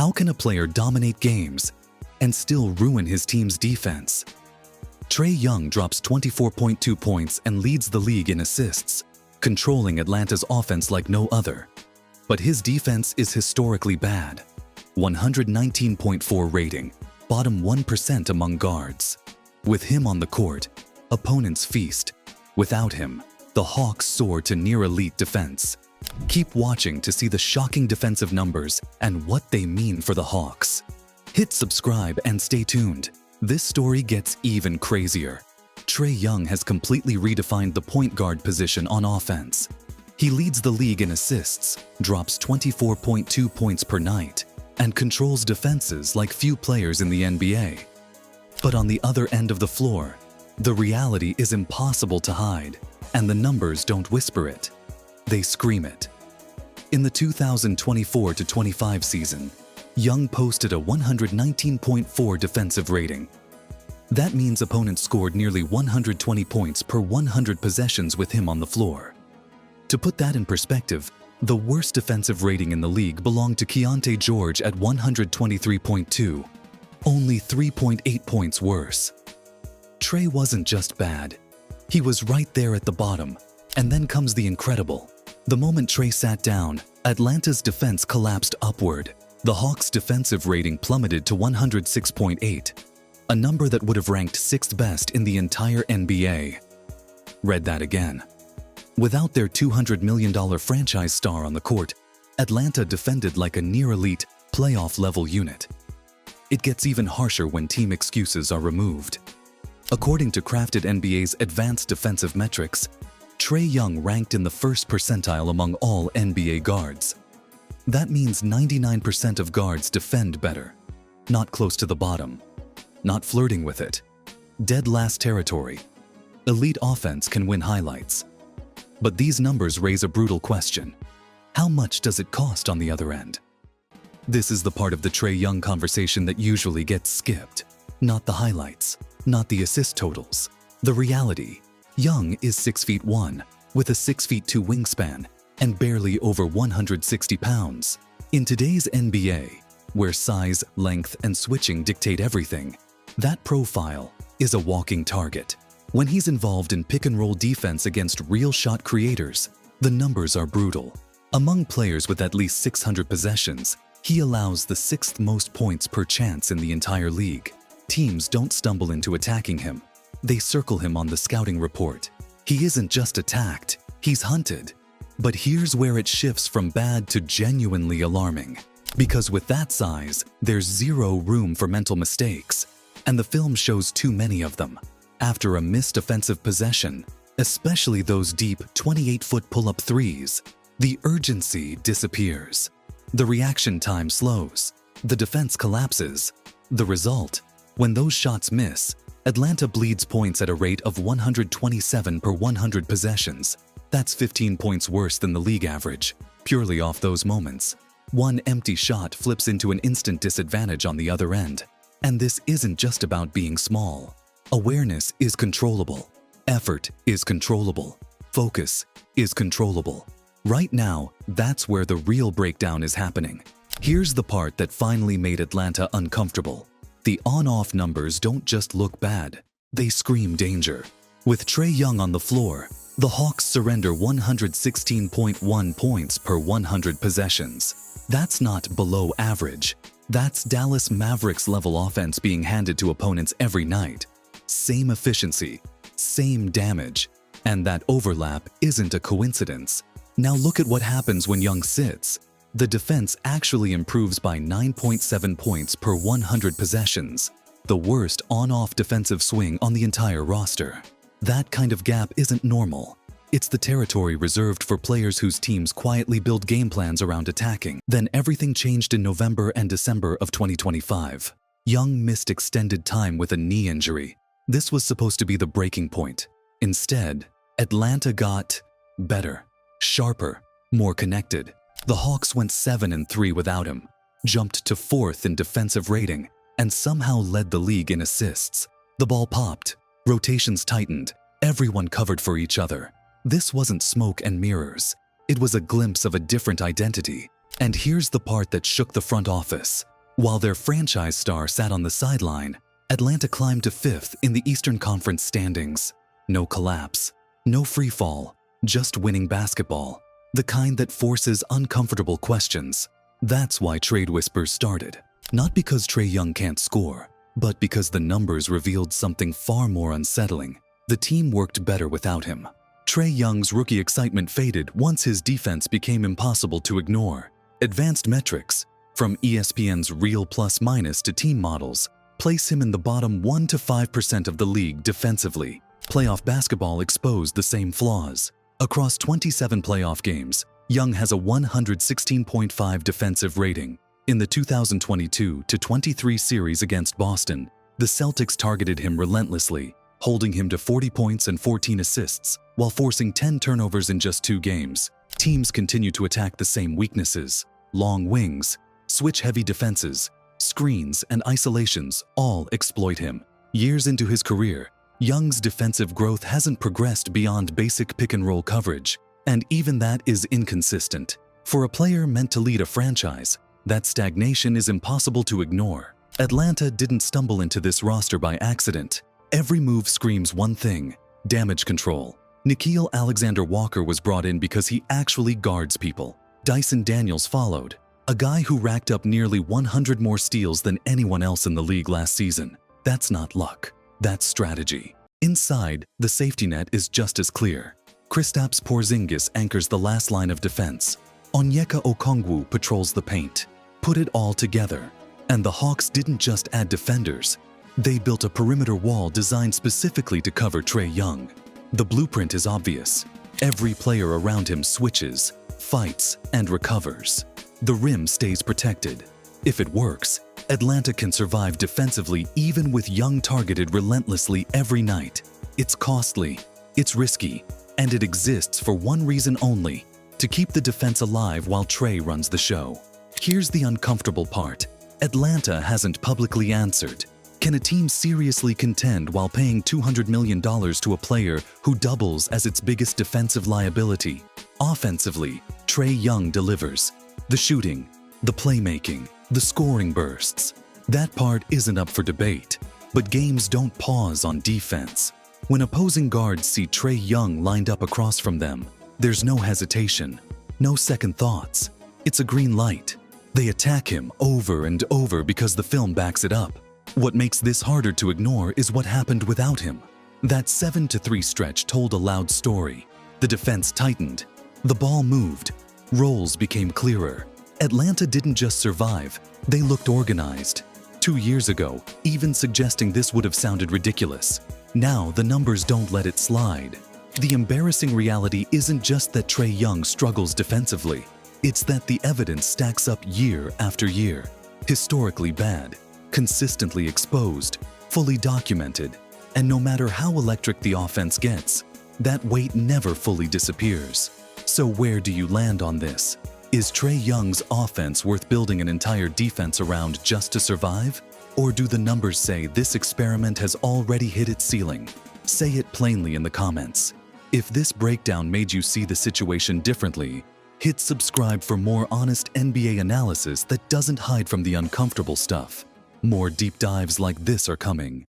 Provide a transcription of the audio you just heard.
How can a player dominate games and still ruin his team's defense? Trae Young drops 24.2 points and leads the league in assists, controlling Atlanta's offense like no other. But his defense is historically bad. 119.4 rating, bottom 1% among guards. With him on the court, opponents feast. Without him, the Hawks soar to near-elite defense. Keep watching to see the shocking defensive numbers and what they mean for the Hawks. Hit subscribe and stay tuned. This story gets even crazier. Trae Young has completely redefined the point guard position on offense. He leads the league in assists, drops 24.2 points per night, and controls defenses like few players in the NBA. But on the other end of the floor, the reality is impossible to hide, and the numbers don't whisper it. They scream it. In the 2024-25 season, Young posted a 119.4 defensive rating. That means opponents scored nearly 120 points per 100 possessions with him on the floor. To put that in perspective, the worst defensive rating in the league belonged to Keontae George at 123.2, only 3.8 points worse. Trae wasn't just bad. He was right there at the bottom, and then comes the incredible. The moment Trae sat down, Atlanta's defense collapsed upward. The Hawks' defensive rating plummeted to 106.8, a number that would have ranked 6th best in the entire NBA. Read that again. Without their $200 million franchise star on the court, Atlanta defended like a near-elite, playoff-level unit. It gets even harsher when team excuses are removed. According to Crafted NBA's advanced defensive metrics, Trae Young ranked in the first percentile among all NBA guards. That means 99% of guards defend better. Not close to the bottom. Not flirting with it. Dead last territory. Elite offense can win highlights. But these numbers raise a brutal question. How much does it cost on the other end? This is the part of the Trae Young conversation that usually gets skipped. Not the highlights, not the assist totals. The reality. Young is 6'1", with a 6'2" wingspan and barely over 160 pounds. In today's NBA, where size, length, and switching dictate everything, that profile is a walking target. When he's involved in pick-and-roll defense against real shot creators, the numbers are brutal. Among players with at least 600 possessions, he allows the 6th most points per chance in the entire league. Teams don't stumble into attacking him. They circle him on the scouting report. He isn't just attacked, he's hunted. But here's where it shifts from bad to genuinely alarming. Because with that size, there's zero room for mental mistakes. And the film shows too many of them. After a missed offensive possession, especially those deep 28-foot pull-up threes, the urgency disappears. The reaction time slows. The defense collapses. The result? When those shots miss, Atlanta bleeds points at a rate of 127 per 100 possessions. That's 15 points worse than the league average, purely off those moments. One empty shot flips into an instant disadvantage on the other end. And this isn't just about being small. Awareness is controllable. Effort is controllable. Focus is controllable. Right now, that's where the real breakdown is happening. Here's the part that finally made Atlanta uncomfortable. The on-off numbers don't just look bad, they scream danger. With Trae Young on the floor, the Hawks surrender 116.1 points per 100 possessions. That's not below average. That's Dallas Mavericks-level offense being handed to opponents every night. Same efficiency, same damage, and that overlap isn't a coincidence. Now look at what happens when Young sits. The defense actually improves by 9.7 points per 100 possessions, the worst on-off defensive swing on the entire roster. That kind of gap isn't normal. It's the territory reserved for players whose teams quietly build game plans around attacking. Then everything changed in November and December of 2025. Young missed extended time with a knee injury. This was supposed to be the breaking point. Instead, Atlanta got better, sharper, more connected. The Hawks went 7-3 without him, jumped to 4th in defensive rating, and somehow led the league in assists. The ball popped, rotations tightened, everyone covered for each other. This wasn't smoke and mirrors. It was a glimpse of a different identity. And here's the part that shook the front office. While their franchise star sat on the sideline, Atlanta climbed to 5th in the Eastern Conference standings. No collapse, no free fall, just winning basketball. The kind that forces uncomfortable questions. That's why trade whispers started. Not because Trae Young can't score, but because the numbers revealed something far more unsettling. The team worked better without him. Trae Young's rookie excitement faded once his defense became impossible to ignore. Advanced metrics, from ESPN's real plus-minus to team models, place him in the bottom 1 to 5% of the league defensively. Playoff basketball exposed the same flaws. Across 27 playoff games, Young has a 116.5 defensive rating. In the 2022-23 series against Boston, the Celtics targeted him relentlessly, holding him to 40 points and 14 assists, while forcing 10 turnovers in just 2 games. Teams continue to attack the same weaknesses: long wings, switch-heavy defenses, screens, and isolations all exploit him. Years into his career, Young's defensive growth hasn't progressed beyond basic pick-and-roll coverage, and even that is inconsistent. For a player meant to lead a franchise, that stagnation is impossible to ignore. Atlanta didn't stumble into this roster by accident. Every move screams one thing: damage control. Nickeil Alexander-Walker was brought in because he actually guards people. Dyson Daniels followed, a guy who racked up nearly 100 more steals than anyone else in the league last season. That's not luck, that's strategy. Inside, the safety net is just as clear. Kristaps Porzingis anchors the last line of defense. Onyeka Okongwu patrols the paint. Put it all together, and the Hawks didn't just add defenders. They built a perimeter wall designed specifically to cover Trae Young. The blueprint is obvious. Every player around him switches, fights, and recovers. The rim stays protected. If it works, Atlanta can survive defensively even with Young targeted relentlessly every night. It's costly, it's risky, and it exists for one reason only: to keep the defense alive while Trae runs the show. Here's the uncomfortable part. Atlanta hasn't publicly answered. Can a team seriously contend while paying $200 million to a player who doubles as its biggest defensive liability? Offensively, Trae Young delivers. The shooting, the playmaking, the scoring bursts. That part isn't up for debate. But games don't pause on defense. When opposing guards see Trae Young lined up across from them, there's no hesitation, no second thoughts. It's a green light. They attack him over and over because the film backs it up. What makes this harder to ignore is what happened without him. That 7-3 stretch told a loud story. The defense tightened. The ball moved. Roles became clearer. Atlanta didn't just survive, they looked organized. 2 years ago, even suggesting this would have sounded ridiculous. Now the numbers don't let it slide. The embarrassing reality isn't just that Trae Young struggles defensively. It's that the evidence stacks up year after year. Historically bad, consistently exposed, fully documented, and no matter how electric the offense gets, that weight never fully disappears. So where do you land on this? Is Trae Young's offense worth building an entire defense around just to survive? Or do the numbers say this experiment has already hit its ceiling? Say it plainly in the comments. If this breakdown made you see the situation differently, hit subscribe for more honest NBA analysis that doesn't hide from the uncomfortable stuff. More deep dives like this are coming.